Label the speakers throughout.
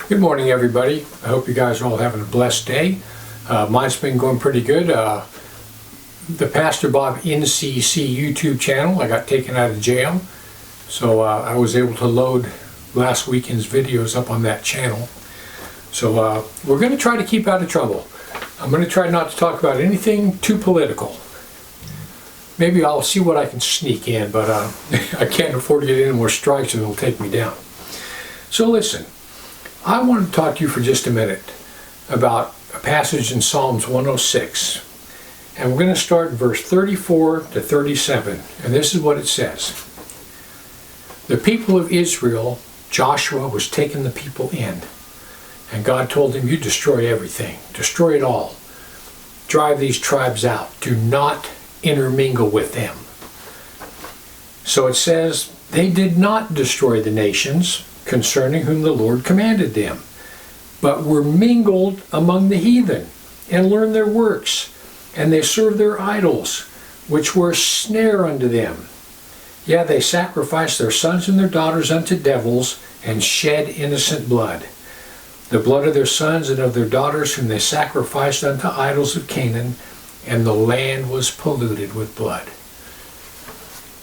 Speaker 1: Good morning, everybody. I hope you guys are all having a blessed day. Mine's been going pretty good. The Pastor Bob NCC YouTube channel, I got taken out of jail, so I was able to load last weekend's videos up on that channel. So we're going to try to keep out of trouble. I'm going to try not to talk about anything too political. Maybe I'll see what I can sneak in, but I can't afford to get any more strikes or they'll take me down. So listen, I want to talk to you for just a minute about a passage in Psalms 106. And we're going to start in verse 34 to 37. And this is what it says. The people of Israel, Joshua was taking the people in. And God told him, you destroy everything. Destroy it all. Drive these tribes out. Do not intermingle with them. So it says, they did not destroy the nations concerning whom the Lord commanded them, but were mingled among the heathen, and learned their works, and they served their idols, which were a snare unto them. Yeah, they sacrificed their sons and their daughters unto devils, and shed innocent blood, the blood of their sons and of their daughters, whom they sacrificed unto idols of Canaan, and the land was polluted with blood.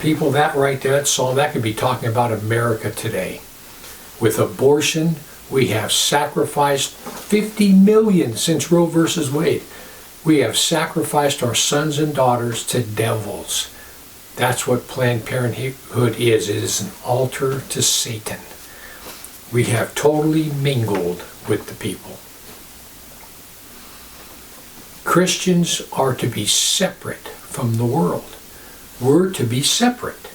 Speaker 1: People, that right there, that song, that could be talking about America today. With abortion, we have sacrificed 50 million since Roe versus Wade. We have sacrificed our sons and daughters to devils. That's what Planned Parenthood is. It is an altar to Satan. We have totally mingled with the people. Christians are to be separate from the world. We're to be separate.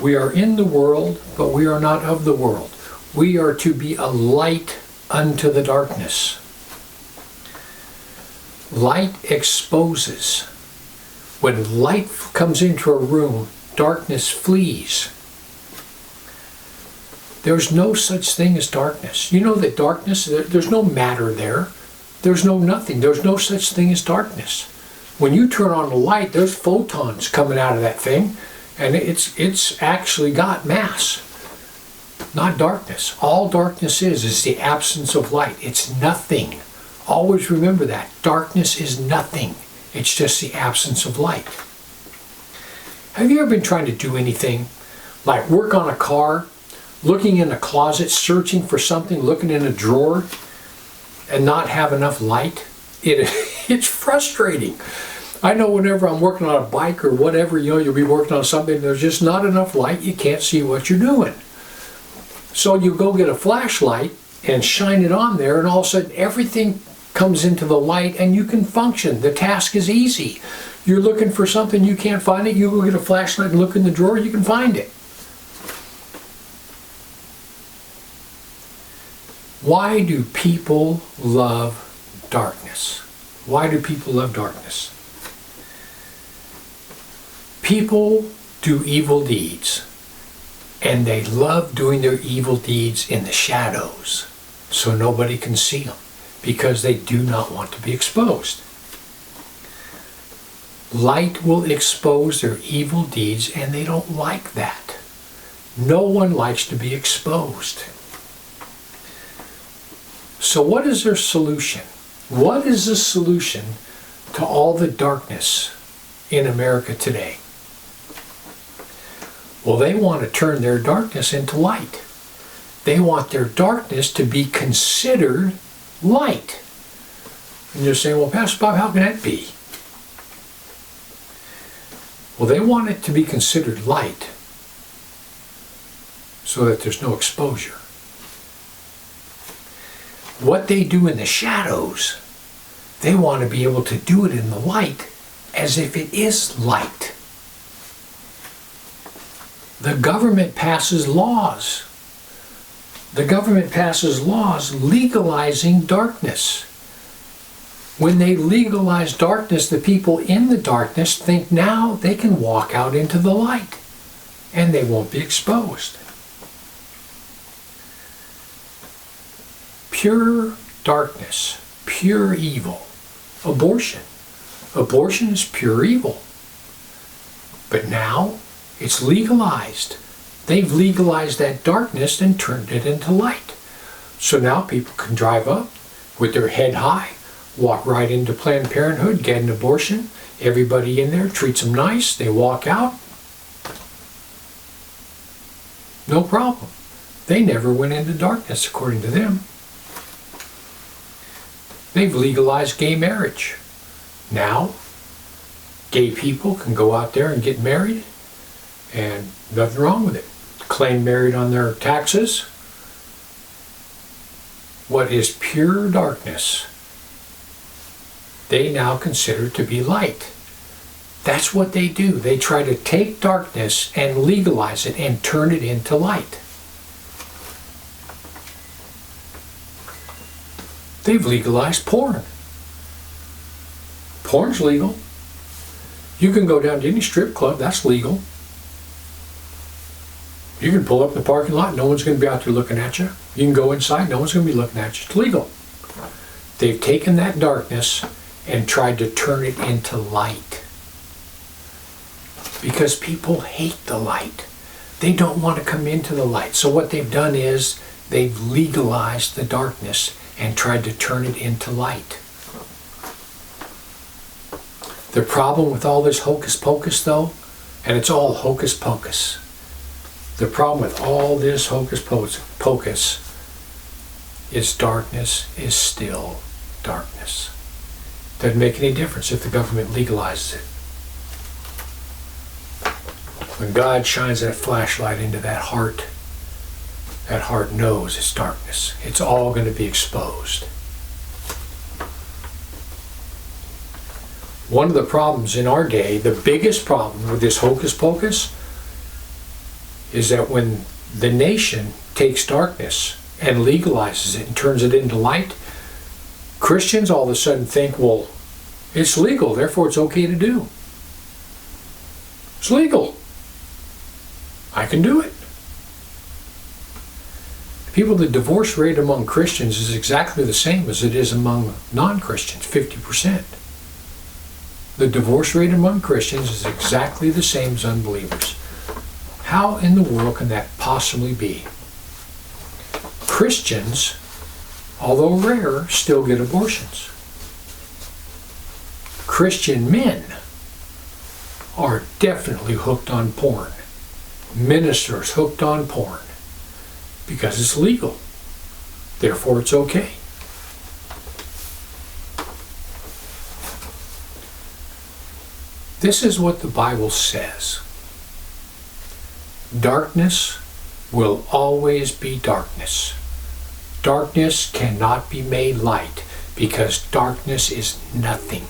Speaker 1: We are in the world, but we are not of the world. We are to be a light unto the darkness. Light exposes. When light comes into a room, darkness flees. There's no such thing as darkness. You know that darkness, there's no matter there. There's no nothing. There's no such thing as darkness. When you turn on a light, there's photons coming out of that thing, and it's actually got mass, not darkness. All darkness is the absence of light. It's nothing. Always remember that. Darkness is nothing. It's just the absence of light. Have you ever been trying to do anything, like work on a car, looking in a closet, searching for something, looking in a drawer, and not have enough light? It's frustrating. I know whenever I'm working on a bike or whatever, you'll be working on something, there's just not enough light, you can't see what you're doing. So you go get a flashlight and shine it on there, and all of a sudden everything comes into the light and you can function. The task is easy. You're looking for something, you can't find it, you go get a flashlight and look in the drawer, you can find it. Why do people love darkness? Why do people love darkness? People do evil deeds, and they love doing their evil deeds in the shadows, so nobody can see them, because they do not want to be exposed. Light will expose their evil deeds, and they don't like that. No one likes to be exposed. So what is their solution? What is the solution to all the darkness in America today? Well, they want to turn their darkness into light. They want their darkness to be considered light. And you're saying, well, Pastor Bob, how can that be? Well, they want it to be considered light so that there's no exposure. What they do in the shadows, they want to be able to do it in the light as if it is light. The government passes laws. The government passes laws legalizing darkness. When they legalize darkness, the people in the darkness think now they can walk out into the light and they won't be exposed. Pure darkness, pure evil. Abortion. Abortion is pure evil. But now it's legalized. They've legalized that darkness and turned it into light. So now people can drive up with their head high, walk right into Planned Parenthood, get an abortion. Everybody in there treats them nice. They walk out. No problem. They never went into darkness, according to them. They've legalized gay marriage. Now, gay people can go out there and get married, and nothing wrong with it. Claim married on their taxes. What is pure darkness, they now consider to be light. That's what they do. They try to take darkness and legalize it and turn it into light. They've legalized porn. Porn's legal. You can go down to any strip club, that's legal. You can pull up in the parking lot, no one's going to be out there looking at you. You can go inside, no one's going to be looking at you. It's legal. They've taken that darkness and tried to turn it into light. Because people hate the light. They don't want to come into the light. So what they've done is they've legalized the darkness and tried to turn it into light. The problem with all this hocus pocus, though, and it's all hocus pocus. The problem with all this hocus pocus is darkness is still darkness. Doesn't make any difference if the government legalizes it. When God shines that flashlight into that heart knows it's darkness. It's all going to be exposed. One of the problems in our day, the biggest problem with this hocus pocus, is that when the nation takes darkness and legalizes it and turns it into light, Christians all of a sudden think, well, it's legal, therefore it's okay to do. It's legal. I can do it. People, the divorce rate among Christians is exactly the same as it is among non-Christians, 50%. The divorce rate among Christians is exactly the same as unbelievers. How in the world can that possibly be? Christians, although rare, still get abortions. Christian men are definitely hooked on porn. Ministers hooked on porn because it's legal. Therefore it's okay. This is what the Bible says. Darkness will always be darkness. Darkness cannot be made light because darkness is nothing.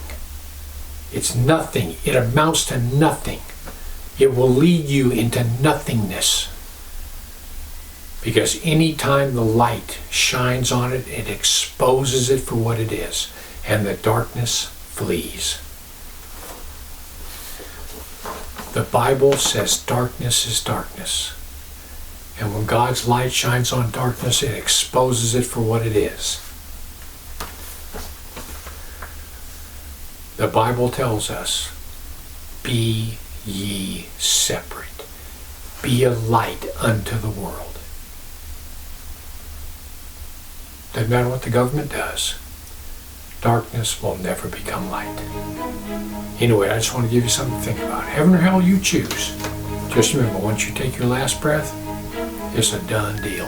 Speaker 1: It's nothing. It amounts to nothing. It will lead you into nothingness. Because any time the light shines on it, it exposes it for what it is, and the darkness flees. The Bible says darkness is darkness. And when God's light shines on darkness, it exposes it for what it is. The Bible tells us, be ye separate. Be a light unto the world. Doesn't matter what the government does. Darkness will never become light. Anyway, I just want to give you something to think about. Heaven or hell, you choose. Just remember, once you take your last breath, it's a done deal.